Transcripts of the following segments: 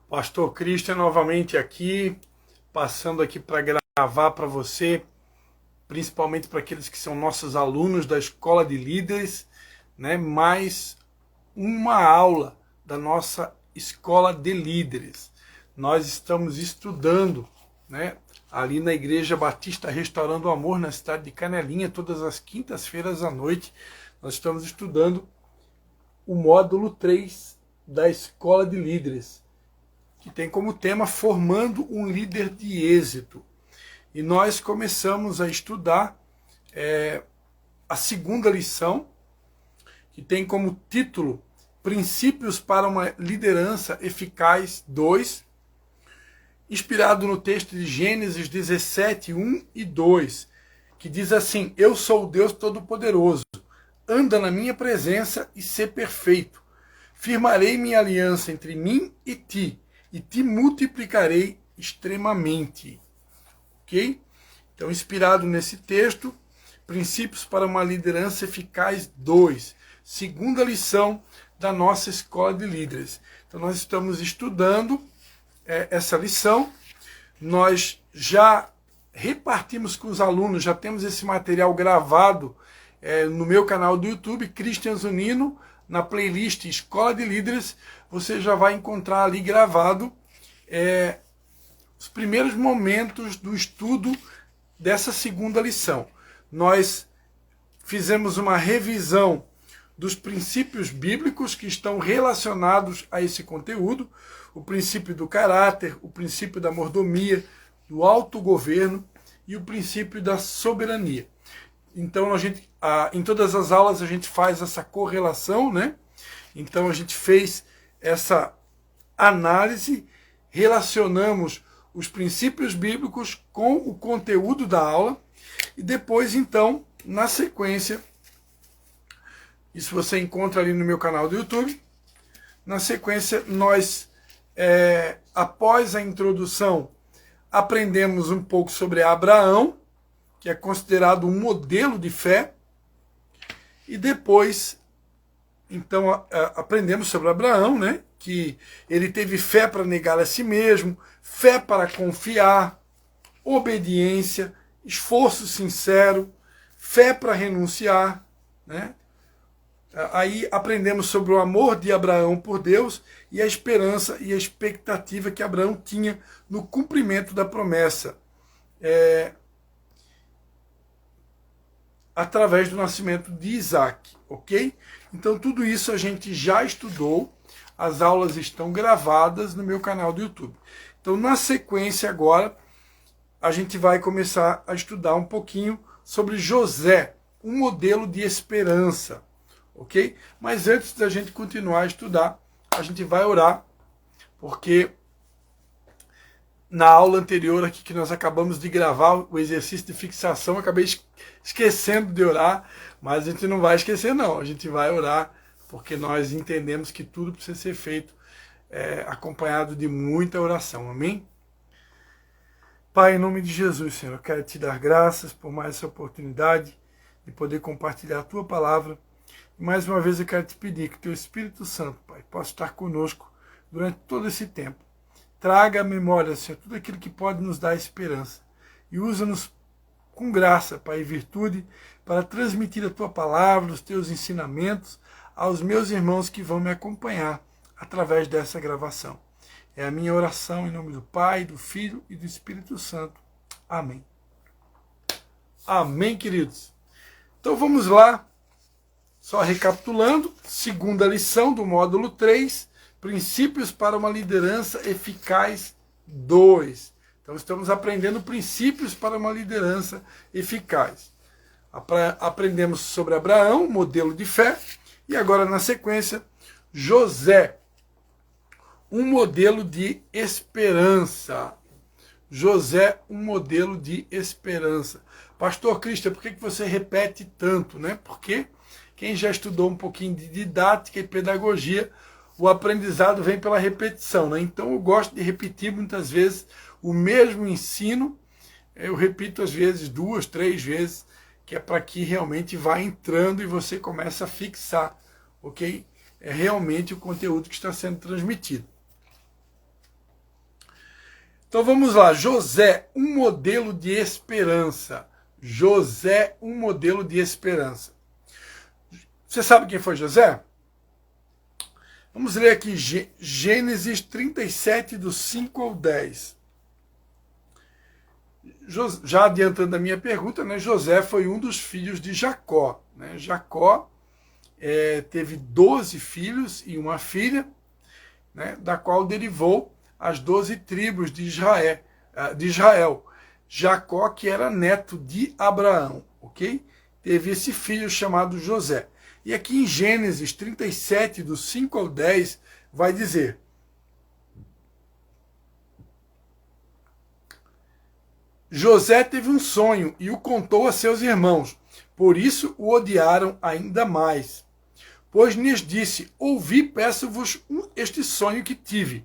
Pastor Christian novamente aqui, passando aqui para gravar para você, principalmente para aqueles que são nossos alunos da Escola de Líderes, né? Mais uma aula da nossa Escola de Líderes. Nós estamos estudando, né? Ali na Igreja Batista Restaurando o Amor, na cidade de Canelinha, todas as quintas-feiras à noite, nós estamos estudando o módulo 3 da Escola de Líderes, que tem como tema Formando um Líder de Êxito. E nós começamos a estudar a segunda lição, que tem como título Princípios para uma Liderança Eficaz 2, inspirado no texto de Gênesis 17, 1 e 2, que diz assim: Eu sou o Deus Todo-Poderoso, anda na minha presença e sê perfeito. Firmarei minha aliança entre mim e te multiplicarei extremamente. Ok? Então, inspirado nesse texto, Princípios para uma Liderança Eficaz 2, segunda lição da nossa Escola de Líderes. Então, nós estamos estudando essa lição, nós já repartimos com os alunos, já temos esse material gravado no meu canal do YouTube, Christian Zunino, na playlist Escola de Líderes. Você já vai encontrar ali gravado os primeiros momentos do estudo dessa segunda lição. Nós fizemos uma revisão dos princípios bíblicos que estão relacionados a esse conteúdo, o princípio do caráter, o princípio da mordomia, do autogoverno e o princípio da soberania. Então, em todas as aulas a gente faz essa correlação, né? Então, a gente fez essa análise, relacionamos os princípios bíblicos com o conteúdo da aula e depois, então, na sequência, isso você encontra ali no meu canal do YouTube, na sequência nós, após a introdução, aprendemos um pouco sobre Abraão, que é considerado um modelo de fé, e depois, então, aprendemos sobre Abraão, né? Que ele teve fé para negar a si mesmo, fé para confiar, obediência, esforço sincero, fé para renunciar, né? Aí aprendemos sobre o amor de Abraão por Deus e a esperança e a expectativa que Abraão tinha no cumprimento da promessa, através do nascimento de Isaac, ok? Então tudo isso a gente já estudou, as aulas estão gravadas no meu canal do YouTube. Então na sequência agora, a gente vai começar a estudar um pouquinho sobre José, um modelo de esperança, ok? Mas antes da gente continuar a estudar, a gente vai orar, porque na aula anterior aqui que nós acabamos de gravar, o exercício de fixação, eu acabei esquecendo de orar, mas a gente não vai esquecer não, a gente vai orar, porque nós entendemos que tudo precisa ser feito acompanhado de muita oração, amém? Pai, em nome de Jesus, Senhor, eu quero te dar graças por mais essa oportunidade de poder compartilhar a tua palavra. E mais uma vez eu quero te pedir que teu Espírito Santo, Pai, possa estar conosco durante todo esse tempo. Traga à memória, Senhor, tudo aquilo que pode nos dar esperança. E usa-nos com graça, Pai, e virtude, para transmitir a tua palavra, os teus ensinamentos aos meus irmãos que vão me acompanhar através dessa gravação. É a minha oração em nome do Pai, do Filho e do Espírito Santo. Amém. Amém, queridos. Então vamos lá. Só recapitulando, segunda lição do módulo 3, Princípios para uma Liderança Eficaz 2. Então estamos aprendendo princípios para uma liderança eficaz. Aprendemos sobre Abraão, modelo de fé, e agora na sequência, José, um modelo de esperança. José, um modelo de esperança. Pastor Christian, por que você repete tanto, né? Porque quem já estudou um pouquinho de didática e pedagogia, o aprendizado vem pela repetição, né? Então eu gosto de repetir muitas vezes o mesmo ensino, eu repito às vezes 2, 3 vezes, que é para que realmente vá entrando e você comece a fixar, ok? É realmente o conteúdo que está sendo transmitido. Então vamos lá, José, um modelo de esperança. José, um modelo de esperança. Você sabe quem foi José? Vamos ler aqui Gênesis 37, do 5 ao 10. Já adiantando a minha pergunta, né, José foi um dos filhos de Jacó. Né? Jacó teve 12 filhos e uma filha, né, da qual derivou as 12 tribos de Israel. Jacó, que era neto de Abraão, ok? Teve esse filho chamado José. E aqui em Gênesis 37, do 5 ao 10, vai dizer: José teve um sonho e o contou a seus irmãos, por isso o odiaram ainda mais. Pois lhes disse: ouvi, peço-vos este sonho que tive.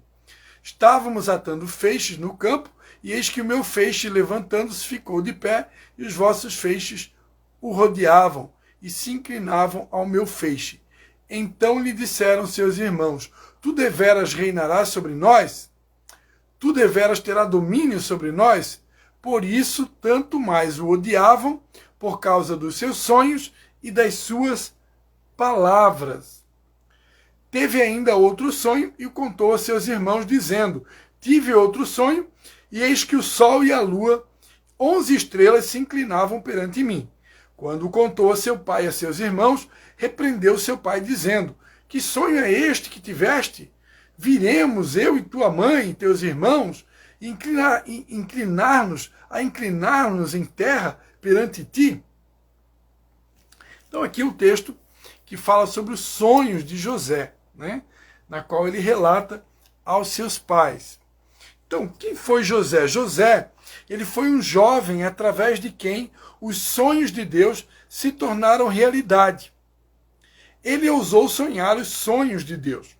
Estávamos atando feixes no campo, e eis que o meu feixe, levantando-se, ficou de pé, e os vossos feixes o rodeavam, e se inclinavam ao meu feixe. Então lhe disseram seus irmãos: tu deveras reinarás sobre nós? Tu deveras terá domínio sobre nós? Por isso, tanto mais o odiavam, por causa dos seus sonhos e das suas palavras. Teve ainda outro sonho e o contou a seus irmãos, dizendo: tive outro sonho, e eis que o sol e a lua, 11 estrelas, se inclinavam perante mim. Quando o contou a seu pai e a seus irmãos, repreendeu seu pai, dizendo: que sonho é este que tiveste? Viremos, eu e tua mãe e teus irmãos, inclinar-nos em terra perante ti? Então aqui o texto que fala sobre os sonhos de José, né, na qual ele relata aos seus pais. Então, quem foi José? José, ele foi um jovem através de quem os sonhos de Deus se tornaram realidade. Ele ousou sonhar os sonhos de Deus.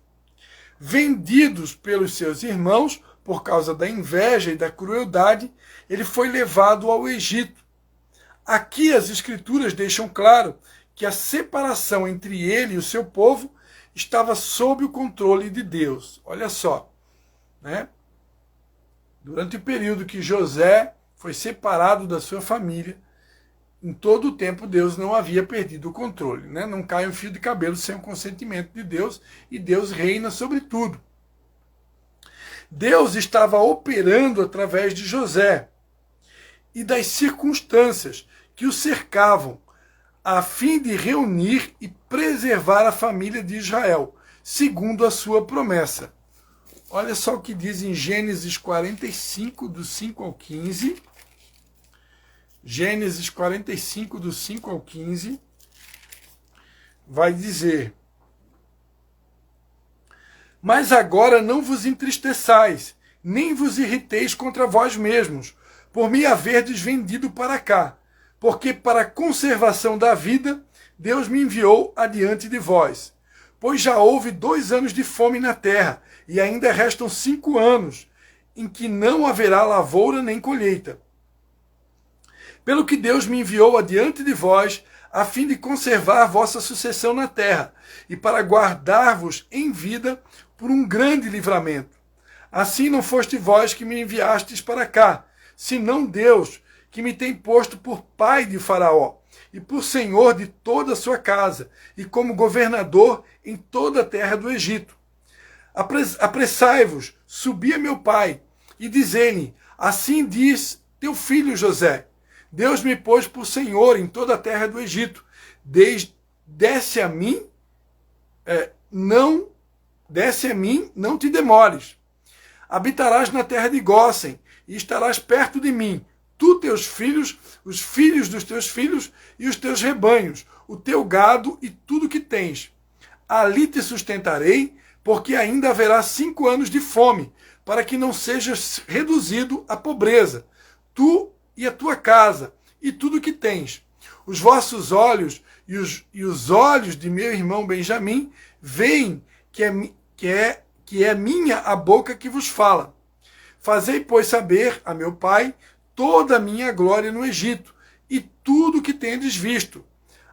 Vendidos pelos seus irmãos, por causa da inveja e da crueldade, ele foi levado ao Egito. Aqui as Escrituras deixam claro que a separação entre ele e o seu povo estava sob o controle de Deus. Olha só, né? Durante o período que José foi separado da sua família, em todo o tempo Deus não havia perdido o controle, né? Não cai um fio de cabelo sem o consentimento de Deus, e Deus reina sobre tudo. Deus estava operando através de José e das circunstâncias que o cercavam, a fim de reunir e preservar a família de Israel, segundo a sua promessa. Olha só o que diz em Gênesis 45, do 5 ao 15. Gênesis 45, do 5 ao 15, vai dizer: mas agora não vos entristeçais, nem vos irriteis contra vós mesmos, por me haverdes vendido para cá, porque para a conservação da vida Deus me enviou adiante de vós. Pois já houve 2 anos de fome na terra, e ainda restam 5 anos, em que não haverá lavoura nem colheita. Pelo que Deus me enviou adiante de vós, a fim de conservar vossa sucessão na terra, e para guardar-vos em vida por um grande livramento. Assim não foste vós que me enviastes para cá, senão Deus, que me tem posto por pai de Faraó, e por senhor de toda a sua casa, e como governador em toda a terra do Egito. Apressai-vos, subi a meu pai, e dizei-lhe: assim diz teu filho José: Deus me pôs por senhor em toda a terra do Egito. Desce a mim, não te demores. Habitarás na terra de Gósen, e estarás perto de mim, tu, teus filhos, os filhos dos teus filhos e os teus rebanhos, o teu gado e tudo que tens. Ali te sustentarei, porque ainda haverá 5 anos de fome, para que não sejas reduzido à pobreza, tu e a tua casa, e tudo que tens. Os vossos olhos e os olhos de meu irmão Benjamim veem que é minha a boca que vos fala. Fazei, pois, saber a meu pai toda a minha glória no Egito, e tudo que tendes visto.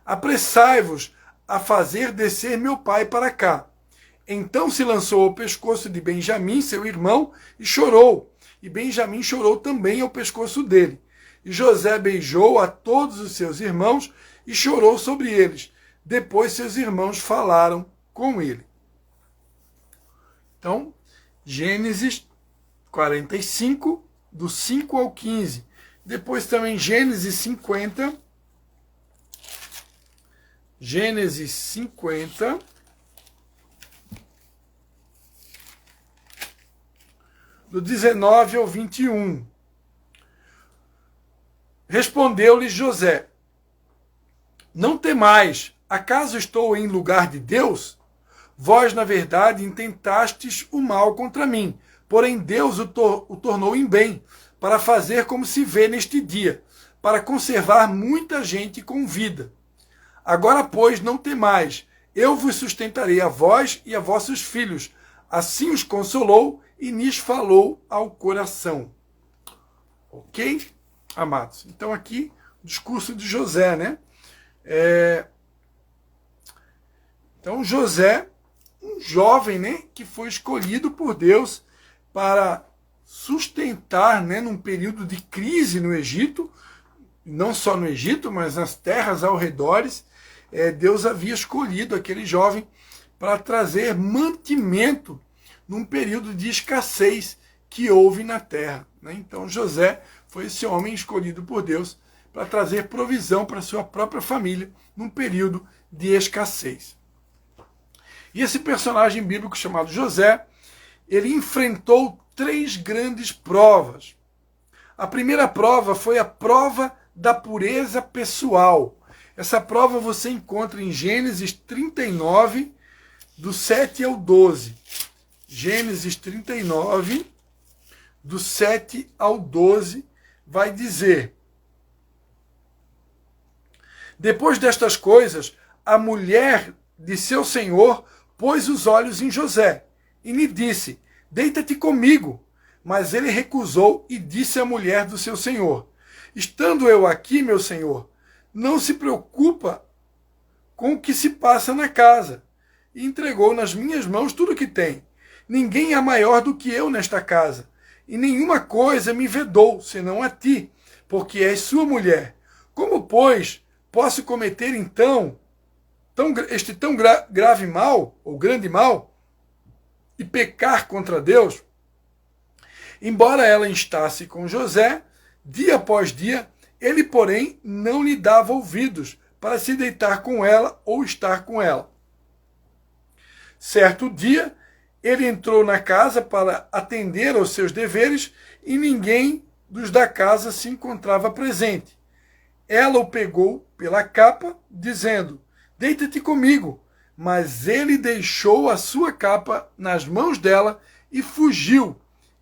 Apressai-vos a fazer descer meu pai para cá. Então se lançou ao pescoço de Benjamim, seu irmão, e chorou. e Benjamim chorou também ao pescoço dele. E José beijou a todos os seus irmãos e chorou sobre eles. Depois seus irmãos falaram com ele. Então, Gênesis 45, do 5 ao 15. Depois também Gênesis 50. Gênesis 50. Do 19 ao 21. Respondeu-lhe José: Não temais, acaso estou em lugar de Deus? Vós, na verdade, intentastes o mal contra mim, porém Deus o tornou em bem, para fazer como se vê neste dia, para conservar muita gente com vida. Agora, pois, não temais, eu vos sustentarei a vós e a vossos filhos. Assim os consolou e lhes falou ao coração. Ok, amados? Então aqui, o discurso de José, né? Então José, um jovem, né, que foi escolhido por Deus para sustentar, né, num período de crise no Egito, não só no Egito, mas nas terras ao redores, Deus havia escolhido aquele jovem para trazer mantimento num período de escassez que houve na terra, né? Então José foi esse homem escolhido por Deus para trazer provisão para sua própria família num período de escassez. E esse personagem bíblico chamado José, ele enfrentou 3 grandes provas. A primeira prova foi a prova da pureza pessoal. Essa prova você encontra em Gênesis 39, do 7 ao 12. Gênesis 39, do 7 ao 12, vai dizer: Depois destas coisas, a mulher de seu senhor pôs os olhos em José e lhe disse: Deita-te comigo. Mas ele recusou e disse à mulher do seu senhor: Estando eu aqui, meu senhor, não se preocupa com o que se passa na casa. E entregou nas minhas mãos tudo o que tem. Ninguém é maior do que eu nesta casa, e nenhuma coisa me vedou, senão a ti, porque és sua mulher. Como, pois, posso cometer então este tão grave mal, ou grande mal, e pecar contra Deus? Embora ela instasse com José, dia após dia, ele, porém, não lhe dava ouvidos para se deitar com ela ou estar com ela. Certo dia, ele entrou na casa para atender aos seus deveres e ninguém dos da casa se encontrava presente. Ela o pegou pela capa, dizendo: Deita-te comigo. Mas ele deixou a sua capa nas mãos dela e fugiu,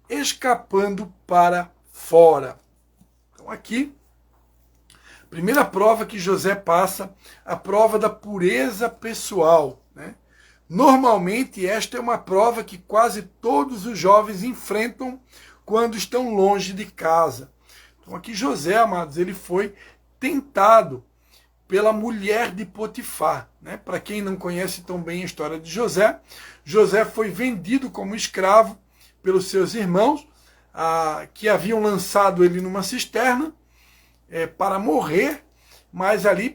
escapando para fora. Então aqui, primeira prova que José passa, a prova da pureza pessoal, né? Normalmente esta é uma prova que quase todos os jovens enfrentam quando estão longe de casa. Então aqui José, amados, ele foi tentado pela mulher de Potifar, né? Para quem não conhece tão bem a história de José, José foi vendido como escravo pelos seus irmãos, que haviam lançado ele numa cisterna para morrer, mas ali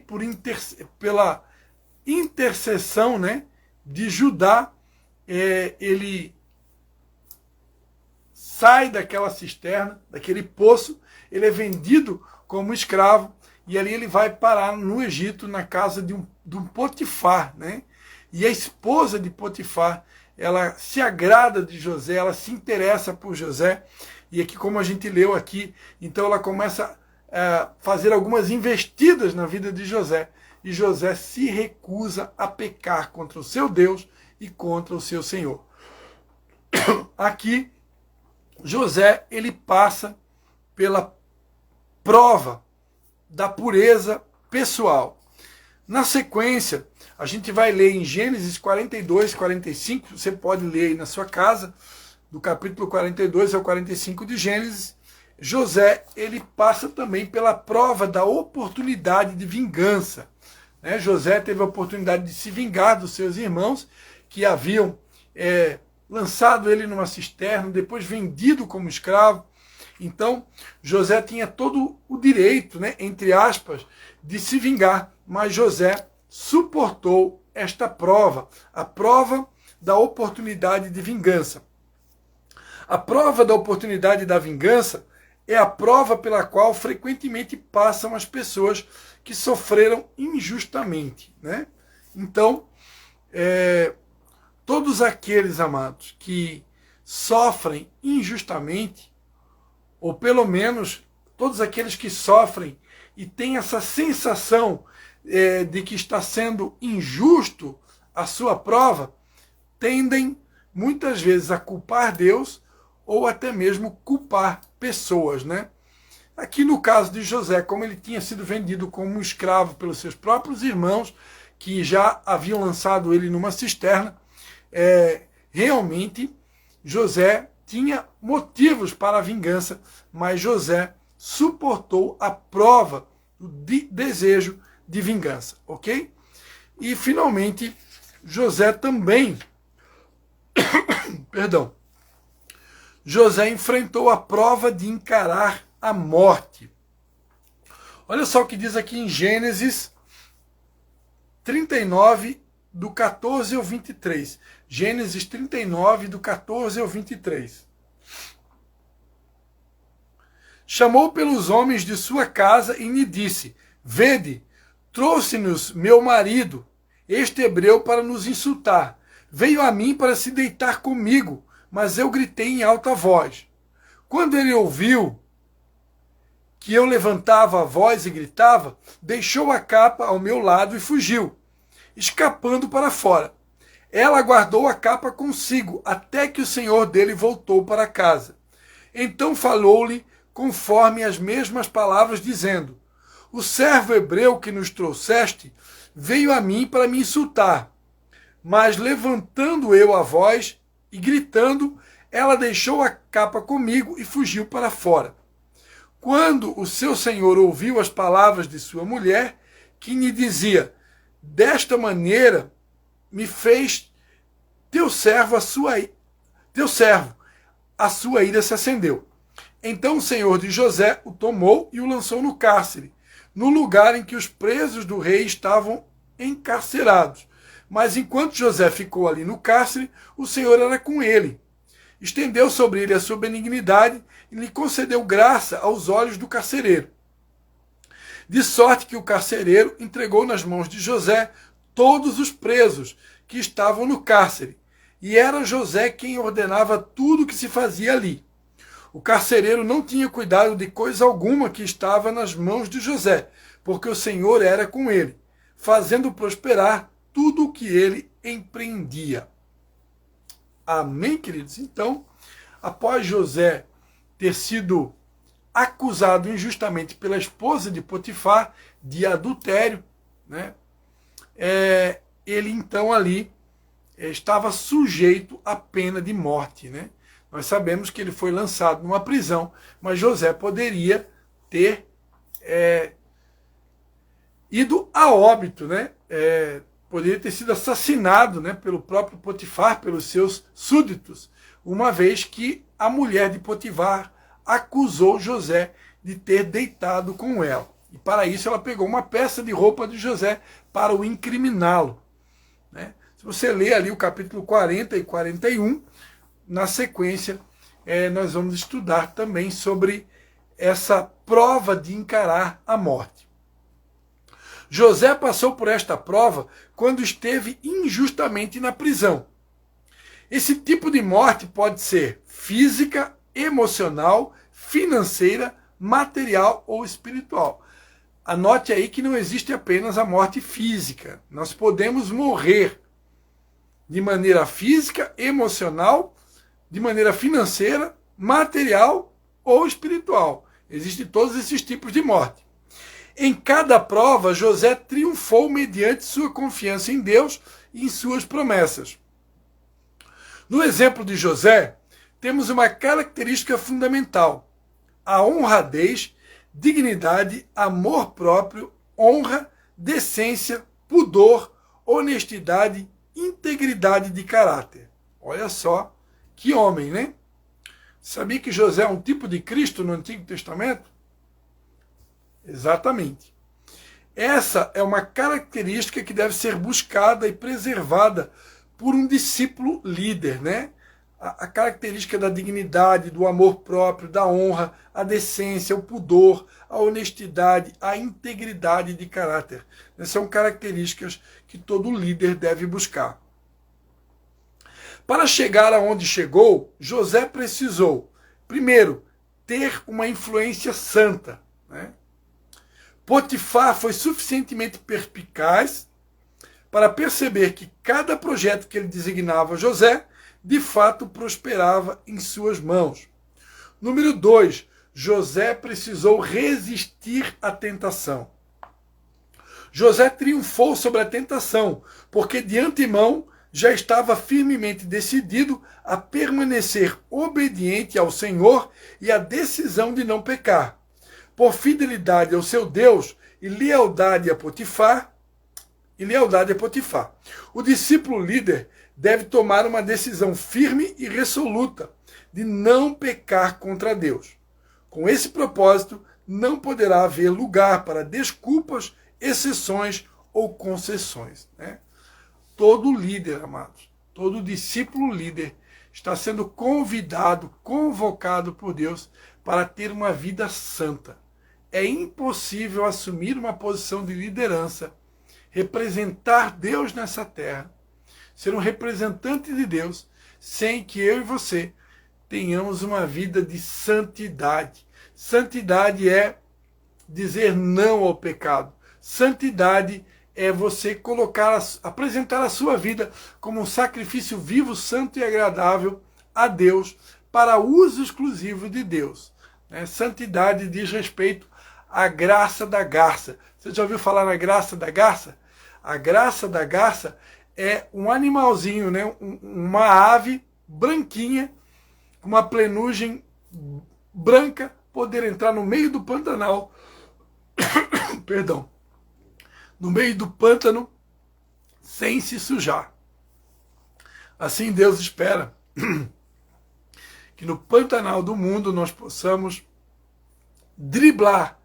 pela intercessão, né, de Judá, ele sai daquela cisterna, daquele poço, ele é vendido como escravo, e ali ele vai parar no Egito, na casa de um Potifar, né? E a esposa de Potifar, ela se agrada de José, ela se interessa por José, e aqui, como a gente leu aqui, então ela começa a fazer algumas investidas na vida de José, e José se recusa a pecar contra o seu Deus e contra o seu Senhor. Aqui, José, ele passa pela prova da pureza pessoal. Na sequência, a gente vai ler em Gênesis 42, 45, você pode ler aí na sua casa, do capítulo 42 ao 45 de Gênesis. José, ele passa também pela prova da oportunidade de vingança. José teve a oportunidade de se vingar dos seus irmãos, que haviam lançado ele numa cisterna, depois vendido como escravo, Então, José tinha todo o direito, né, entre aspas, de se vingar, mas José suportou esta prova, a prova da oportunidade de vingança. A prova da oportunidade da vingança é a prova pela qual frequentemente passam as pessoas que sofreram injustamente, né? Então, todos aqueles, amados, que sofrem injustamente, ou pelo menos todos aqueles que sofrem e têm essa sensação de que está sendo injusto a sua prova, tendem muitas vezes a culpar Deus ou até mesmo culpar pessoas, né? Aqui no caso de José, como ele tinha sido vendido como um escravo pelos seus próprios irmãos, que já haviam lançado ele numa cisterna, realmente José tinha motivos para a vingança, mas José suportou a prova do desejo de vingança, ok? E finalmente José também, perdão, José enfrentou a prova de encarar a morte. Olha só o que diz aqui em Gênesis 39, do 14 ao 23. Gênesis 39, do 14 ao 23. Chamou pelos homens de sua casa e lhe disse: Vede, trouxe-nos meu marido, este hebreu, para nos insultar. Veio a mim para se deitar comigo, mas eu gritei em alta voz. Quando ele ouviu que eu levantava a voz e gritava, deixou a capa ao meu lado e fugiu, escapando para fora. Ela guardou a capa consigo, até que o senhor dele voltou para casa. Então falou-lhe conforme as mesmas palavras, dizendo: O servo hebreu que nos trouxeste veio a mim para me insultar. Mas levantando eu a voz e gritando, ela deixou a capa comigo e fugiu para fora. Quando o seu senhor ouviu as palavras de sua mulher, que lhe dizia: Desta maneira me fez teu servo, a sua ira se acendeu. Então o senhor de José o tomou e o lançou no cárcere, no lugar em que os presos do rei estavam encarcerados. Mas enquanto José ficou ali no cárcere, o Senhor era com ele. Estendeu sobre ele a sua benignidade e lhe concedeu graça aos olhos do carcereiro. De sorte que o carcereiro entregou nas mãos de José todos os presos que estavam no cárcere, e era José quem ordenava tudo o que se fazia ali. O carcereiro não tinha cuidado de coisa alguma que estava nas mãos de José, porque o Senhor era com ele, fazendo prosperar tudo o que ele empreendia. Amém, queridos? Então, após José ter sido acusado injustamente pela esposa de Potifar de adultério, né, ele então ali estava sujeito à pena de morte, né? Nós sabemos que ele foi lançado numa prisão, mas José poderia ter ido a óbito, né? Poderia ter sido assassinado, né, pelo próprio Potifar, pelos seus súditos, uma vez que a mulher de Potifar acusou José de ter deitado com ela. E para isso ela pegou uma peça de roupa de José para o incriminá-lo, né? Se você ler ali o capítulo 40 e 41, na sequência nós vamos estudar também sobre essa prova de encarar a morte. José passou por esta prova quando esteve injustamente na prisão. Esse tipo de morte pode ser física, emocional, financeira, material ou espiritual. Anote aí que não existe apenas a morte física. Nós podemos morrer de maneira física, emocional, de maneira financeira, material ou espiritual. Existem todos esses tipos de morte. Em cada prova, José triunfou mediante sua confiança em Deus e em suas promessas. No exemplo de José, temos uma característica fundamental: a honradez, dignidade, amor próprio, honra, decência, pudor, honestidade, integridade de caráter. Olha só que homem, né? Sabia que José é um tipo de Cristo no Antigo Testamento? Exatamente. Essa é uma característica que deve ser buscada e preservada por um discípulo líder, né? A característica da dignidade, do amor próprio, da honra, a decência, o pudor, a honestidade, a integridade de caráter. Essas são características que todo líder deve buscar. Para chegar aonde chegou, José precisou, primeiro, ter uma influência santa, né? Potifar foi suficientemente perspicaz para perceber que cada projeto que ele designava José, de fato prosperava em suas mãos. Número 2, José precisou resistir à tentação. José triunfou sobre a tentação, porque de antemão já estava firmemente decidido a permanecer obediente ao Senhor e à decisão de não pecar. Por fidelidade ao seu Deus e lealdade a Potifar, o discípulo líder deve tomar uma decisão firme e resoluta de não pecar contra Deus. Com esse propósito, não poderá haver lugar para desculpas, exceções ou concessões, né? Todo líder, amados, todo discípulo líder está sendo convidado, convocado por Deus para ter uma vida santa. É impossível assumir uma posição de liderança, representar Deus nessa terra, ser um representante de Deus, sem que eu e você tenhamos uma vida de santidade. Santidade é dizer não ao pecado. Santidade é você apresentar a sua vida como um sacrifício vivo, santo e agradável a Deus, para uso exclusivo de Deus. Santidade diz respeito à graça da garça. Você já ouviu falar na graça da garça? A graça da garça é um animalzinho, né? Uma ave branquinha, com uma plenugem branca, poder entrar no meio do Pantanal, perdão, no meio do pântano, sem se sujar. Assim Deus espera que no Pantanal do mundo nós possamos driblar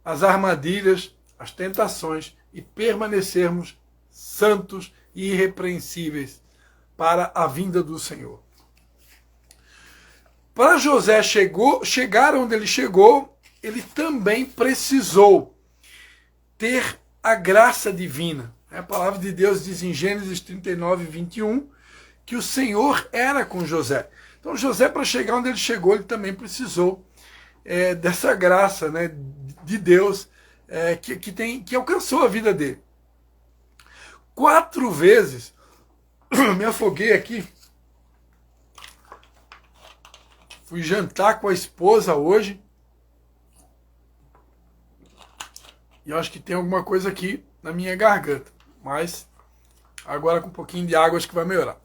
as armadilhas, as tentações e permanecermos santos e irrepreensíveis para a vinda do Senhor. Para José chegar onde ele chegou, ele também precisou ter a graça divina. A palavra de Deus diz em Gênesis 39, 21, que o Senhor era com José. Então José, para chegar onde ele chegou, ele também precisou dessa graça, né, de Deus que alcançou a vida dele. 4 vezes, me afoguei aqui, fui jantar com a esposa hoje, e eu acho que tem alguma coisa aqui na minha garganta, mas agora com um pouquinho de água acho que vai melhorar.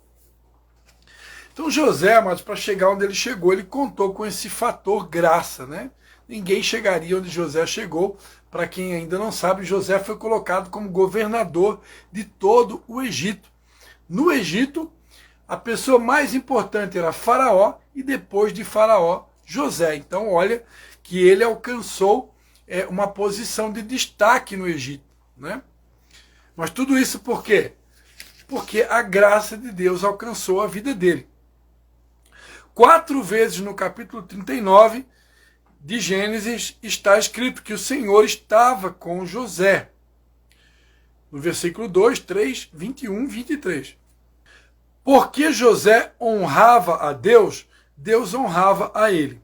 Então José, amados, para chegar onde ele chegou, ele contou com esse fator graça, né? Ninguém chegaria onde José chegou. Para quem ainda não sabe, José foi colocado como governador de todo o Egito. No Egito, a pessoa mais importante era Faraó e depois de Faraó, José. Então olha que ele alcançou uma posição de destaque no Egito, né? Mas tudo isso por quê? Porque a graça de Deus alcançou a vida dele. 4 vezes no capítulo 39 de Gênesis está escrito que o Senhor estava com José. No versículo 2, 3, 21, 23. Porque José honrava a Deus, Deus honrava a ele.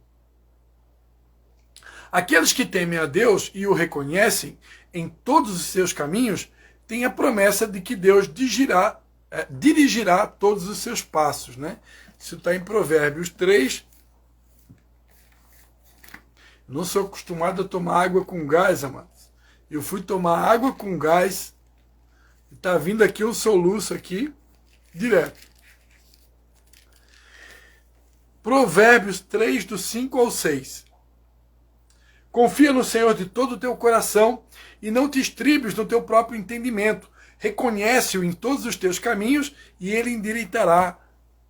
Aqueles que temem a Deus e o reconhecem em todos os seus caminhos, têm a promessa de que Deus dirigirá todos os seus passos, né? Isso está em Provérbios 3. Não sou acostumado a tomar água com gás, amados. Eu fui tomar água com gás e está vindo aqui um soluço aqui, direto. Provérbios 3, do 5 ao 6. Confia no Senhor de todo o teu coração e não te estribes no teu próprio entendimento. Reconhece-o em todos os teus caminhos e ele endireitará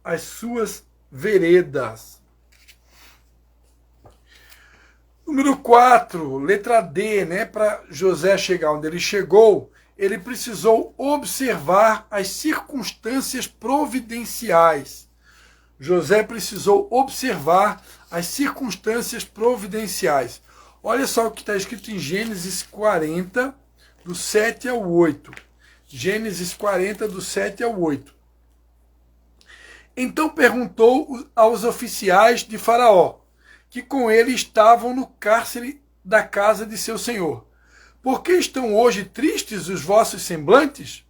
as suas veredas. Número 4, letra D, né? Para José chegar onde ele chegou, ele precisou observar as circunstâncias providenciais. José precisou observar as circunstâncias providenciais. Olha só o que está escrito em Gênesis 40, do 7 ao 8. Gênesis 40, do 7 ao 8. Então perguntou aos oficiais de Faraó, que com ele estavam no cárcere da casa de seu senhor: por que estão hoje tristes os vossos semblantes?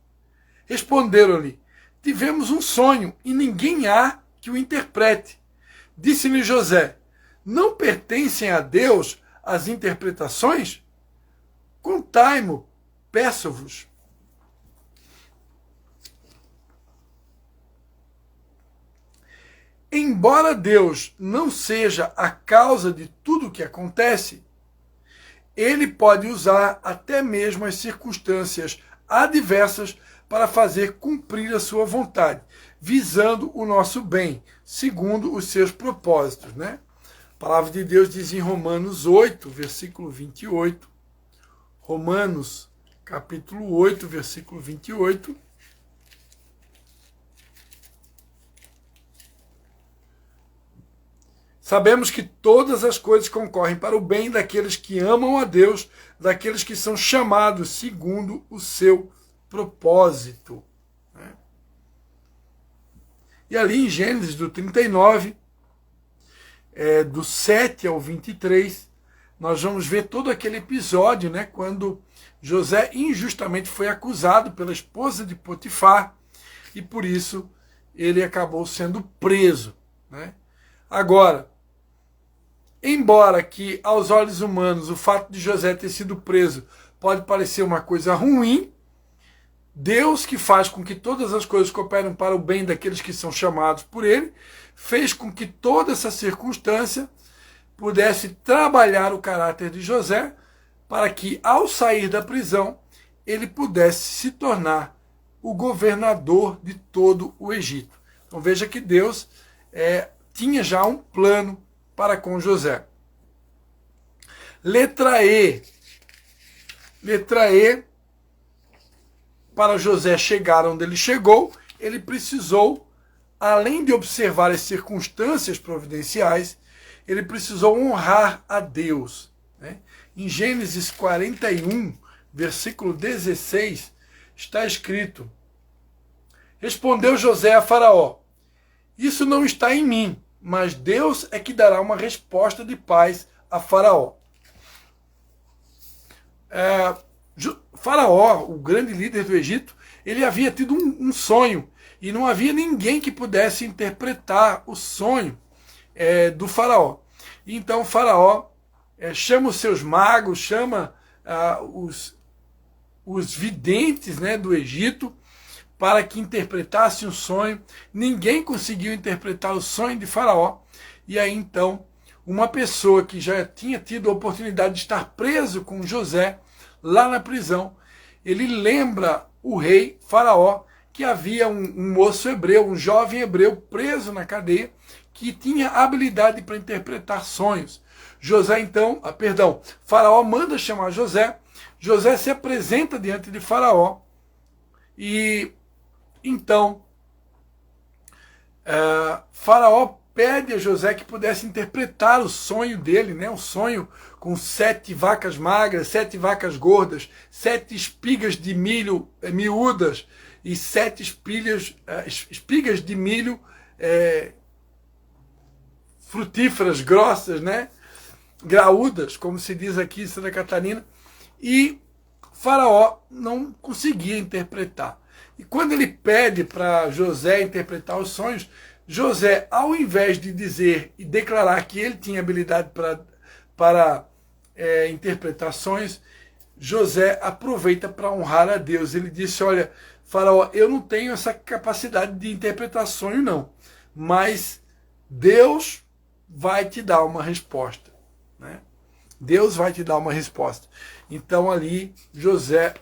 Responderam-lhe: tivemos um sonho e ninguém há que o interprete. Disse-lhe José: não pertencem a Deus as interpretações? Contai-mo, peço-vos. Embora Deus não seja a causa de tudo o que acontece, ele pode usar até mesmo as circunstâncias adversas para fazer cumprir a sua vontade, visando o nosso bem, segundo os seus propósitos, né? A palavra de Deus diz em Romanos 8, versículo 28, Romanos, capítulo 8, versículo 28, sabemos que todas as coisas concorrem para o bem daqueles que amam a Deus, daqueles que são chamados segundo o seu propósito. E ali em Gênesis do 39, do 7 ao 23, nós vamos ver todo aquele episódio, né, quando José injustamente foi acusado pela esposa de Potifar e por isso ele acabou sendo preso, né? Agora, embora que aos olhos humanos o fato de José ter sido preso pode parecer uma coisa ruim, Deus, que faz com que todas as coisas cooperem para o bem daqueles que são chamados por ele, fez com que toda essa circunstância pudesse trabalhar o caráter de José para que, ao sair da prisão, ele pudesse se tornar o governador de todo o Egito. Então veja que Deus tinha já um plano para com José. Letra E. Letra E. Para José chegar onde ele chegou, ele precisou, além de observar as circunstâncias providenciais, ele precisou honrar a Deus, né? Em Gênesis 41, versículo 16, está escrito: respondeu José a Faraó: isso não está em mim, mas Deus é que dará uma resposta de paz a Faraó. Faraó, o grande líder do Egito, ele havia tido um sonho e não havia ninguém que pudesse interpretar o sonho do Faraó. Então Faraó chama os seus magos, chama os videntes, né, do Egito para que interpretassem o sonho. Ninguém conseguiu interpretar o sonho de Faraó. E aí então uma pessoa que já tinha tido a oportunidade de estar preso com José lá na prisão, ele lembra o rei Faraó que havia um moço hebreu, um jovem hebreu preso na cadeia, que tinha habilidade para interpretar sonhos. Faraó manda chamar José. José se apresenta diante de Faraó e então Faraó pede a José que pudesse interpretar o sonho dele, né? O sonho com 7 vacas magras, 7 vacas gordas, 7 espigas de milho miúdas e 7 espigas de milho frutíferas, grossas, né? Graúdas, como se diz aqui em Santa Catarina. E Faraó não conseguia interpretar. E quando ele pede para José interpretar os sonhos, José, ao invés de dizer e declarar que ele tinha habilidade para interpretações, José aproveita para honrar a Deus. Ele disse: olha, Faraó, eu não tenho essa capacidade de interpretar sonho não, mas Deus vai te dar uma resposta, né? Deus vai te dar uma resposta. Então ali José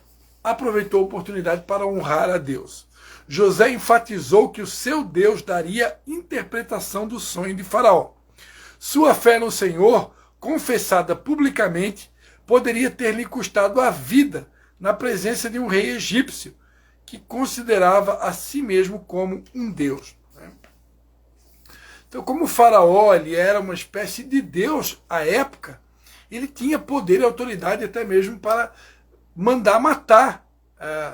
aproveitou a oportunidade para honrar a Deus. José enfatizou que o seu Deus daria interpretação do sonho de Faraó. Sua fé no Senhor confessada publicamente, poderia ter lhe custado a vida na presença de um rei egípcio, que considerava a si mesmo como um deus. Então, como o faraó ele era uma espécie de deus à época, ele tinha poder e autoridade até mesmo para mandar matar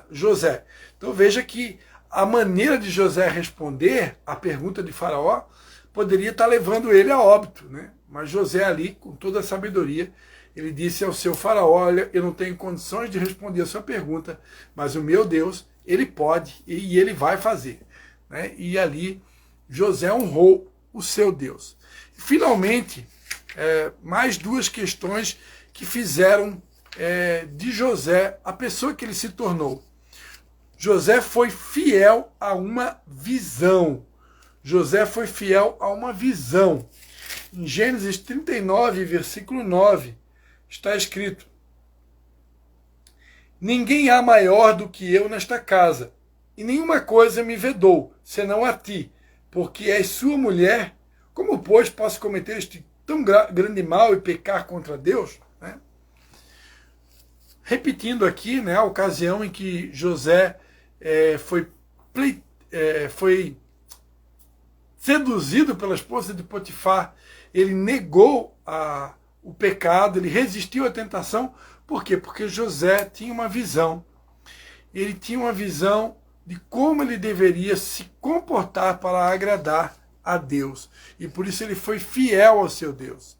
José. Então veja que a maneira de José responder à pergunta de faraó poderia estar levando ele a óbito, né? Mas José ali, com toda a sabedoria, ele disse ao seu faraó: olha, eu não tenho condições de responder a sua pergunta, mas o meu Deus, ele pode e ele vai fazer, né? E ali José honrou o seu Deus. E, finalmente, mais duas questões que fizeram de José a pessoa que ele se tornou. José foi fiel a uma visão. José foi fiel a uma visão. Em Gênesis 39, versículo 9, está escrito: ninguém há maior do que eu nesta casa, e nenhuma coisa me vedou, senão a ti, porque és sua mulher. Como, pois, posso cometer este tão grande mal e pecar contra Deus? Né? Repetindo aqui, né, a ocasião em que José foi seduzido pela esposa de Potifar, ele negou o pecado, ele resistiu à tentação. Por quê? Porque José tinha uma visão. Ele tinha uma visão de como ele deveria se comportar para agradar a Deus. E por isso ele foi fiel ao seu Deus.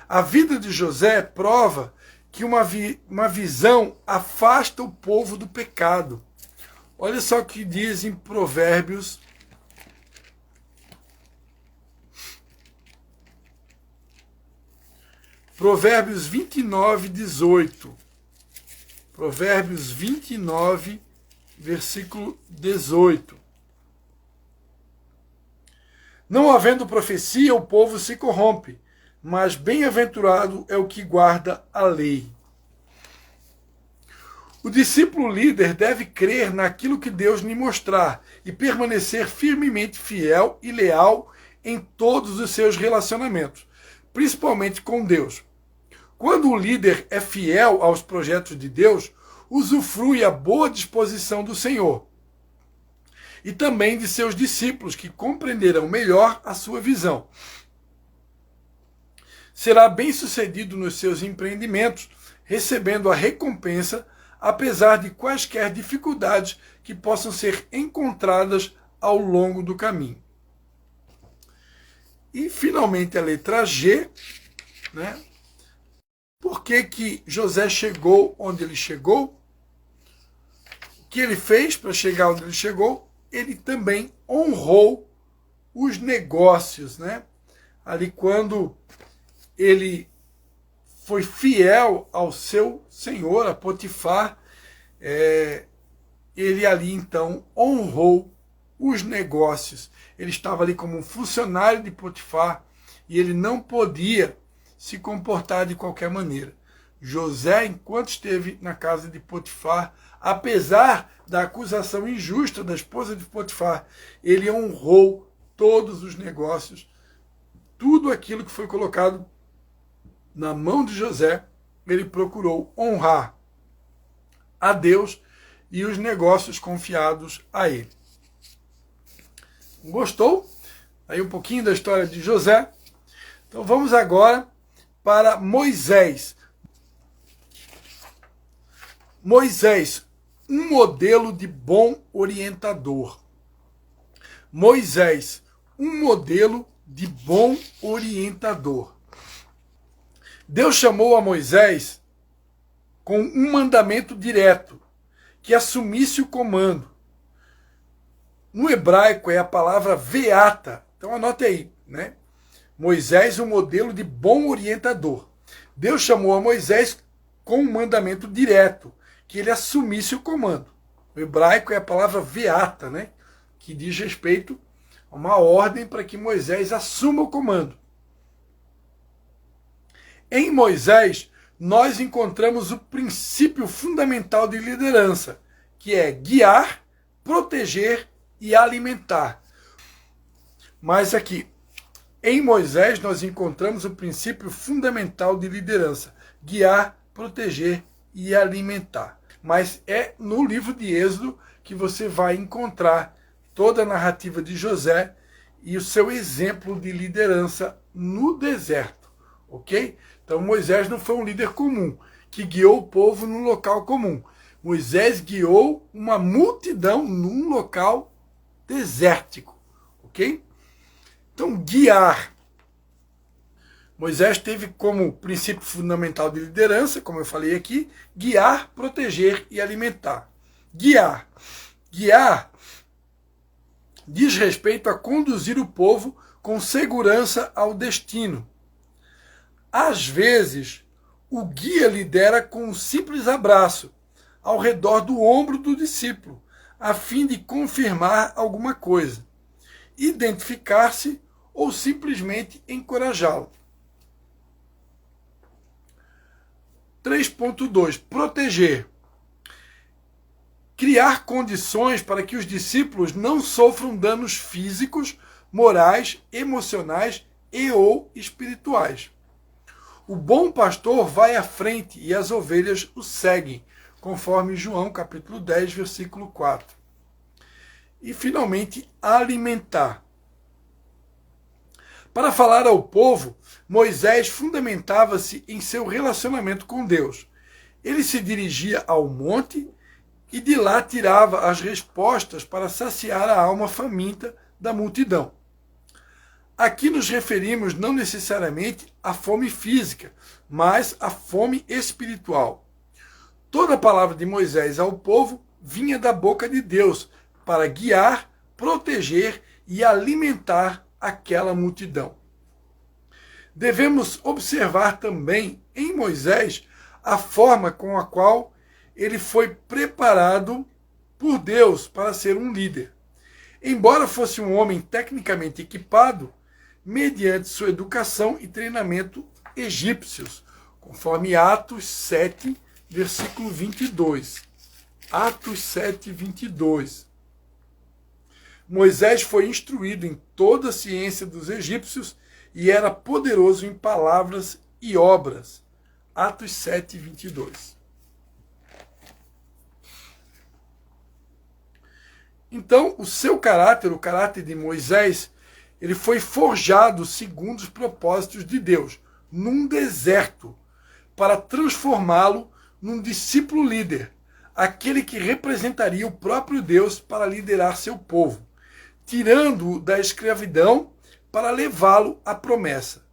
A vida de José prova que uma visão afasta o povo do pecado. Olha só o que diz em Provérbios. Provérbios 29, 18. Provérbios 29, versículo 18. Não havendo profecia, o povo se corrompe, mas bem-aventurado é o que guarda a lei. O discípulo líder deve crer naquilo que Deus lhe mostrar e permanecer firmemente fiel e leal em todos os seus relacionamentos, principalmente com Deus. Quando o líder é fiel aos projetos de Deus, usufrui a boa disposição do Senhor e também de seus discípulos, que compreenderão melhor a sua visão. Será bem-sucedido nos seus empreendimentos, recebendo a recompensa, apesar de quaisquer dificuldades que possam ser encontradas ao longo do caminho. E, finalmente, a letra G, né? Por que José chegou onde ele chegou? O que ele fez para chegar onde ele chegou? Ele também honrou os negócios, né? Ali quando ele foi fiel ao seu senhor, a Potifar, ele ali então honrou os negócios. Ele estava ali como um funcionário de Potifar e ele não podia se comportar de qualquer maneira. José, enquanto esteve na casa de Potifar, apesar da acusação injusta da esposa de Potifar, ele honrou todos os negócios, tudo aquilo que foi colocado na mão de José, ele procurou honrar a Deus e os negócios confiados a ele. Gostou? Aí um pouquinho da história de José. Então vamos agora para Moisés. Moisés, um modelo de bom orientador. Moisés, um modelo de bom orientador. Deus chamou a Moisés com um mandamento direto, que assumisse o comando. No hebraico é a palavra veata. Então anote aí, né? Moisés, um modelo de bom orientador. Deus chamou a Moisés com um mandamento direto, que ele assumisse o comando. No hebraico é a palavra veata, né? Que diz respeito a uma ordem para que Moisés assuma o comando. Em Moisés, nós encontramos o princípio fundamental de liderança, que é guiar, proteger e alimentar. Mas aqui, Em Moisés nós encontramos o princípio fundamental de liderança: guiar, proteger e alimentar. Mas é no livro de Êxodo que você vai encontrar toda a narrativa de José e o seu exemplo de liderança no deserto, ok? Então Moisés não foi um líder comum, que guiou o povo num local comum. Moisés guiou uma multidão num local desértico, ok? Então, guiar. Moisés teve como princípio fundamental de liderança, como eu falei aqui, guiar, proteger e alimentar. Guiar. Guiar diz respeito a conduzir o povo com segurança ao destino. Às vezes, o guia lidera com um simples abraço ao redor do ombro do discípulo, a fim de confirmar alguma coisa, identificar-se ou simplesmente encorajá-lo. 3.2. Proteger. Criar condições para que os discípulos não sofram danos físicos, morais, emocionais e ou espirituais. O bom pastor vai à frente e as ovelhas o seguem, conforme João capítulo 10, versículo 4. E, finalmente, alimentar. Para falar ao povo, Moisés fundamentava-se em seu relacionamento com Deus. Ele se dirigia ao monte e de lá tirava as respostas para saciar a alma faminta da multidão. Aqui nos referimos não necessariamente à fome física, mas à fome espiritual. Toda a palavra de Moisés ao povo vinha da boca de Deus para guiar, proteger e alimentar aquela multidão. Devemos observar também em Moisés a forma com a qual ele foi preparado por Deus para ser um líder. Embora fosse um homem tecnicamente equipado, mediante sua educação e treinamento egípcios, conforme Atos 7, versículo 22. Atos 7, 22. Moisés foi instruído em toda a ciência dos egípcios e era poderoso em palavras e obras. Atos 7, 22. Então, o seu caráter, o caráter de Moisés, ele foi forjado segundo os propósitos de Deus, num deserto, para transformá-lo num discípulo líder, aquele que representaria o próprio Deus para liderar seu povo, tirando-o da escravidão para levá-lo à promessa.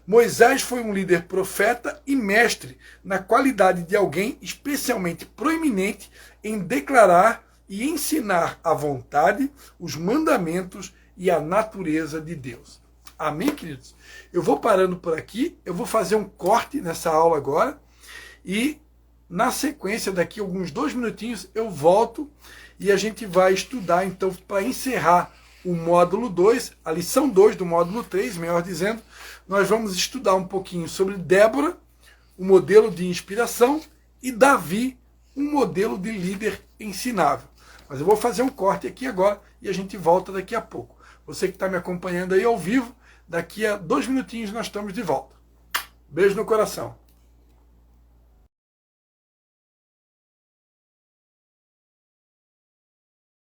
Moisés foi um líder profeta e mestre na qualidade de alguém especialmente proeminente em declarar e ensinar a vontade, os mandamentos e a natureza de Deus. Amém, queridos? Eu vou parando por aqui, eu vou fazer um corte nessa aula agora e na sequência, daqui a alguns 2 minutinhos, eu volto e a gente vai estudar, então, para encerrar o módulo 2, a lição 2 do módulo 3, melhor dizendo, nós vamos estudar um pouquinho sobre Débora, um modelo de inspiração, e Davi, um modelo de líder ensinável. Mas eu vou fazer um corte aqui agora e a gente volta daqui a pouco. Você que está me acompanhando aí ao vivo, daqui a 2 minutinhos nós estamos de volta. Beijo no coração.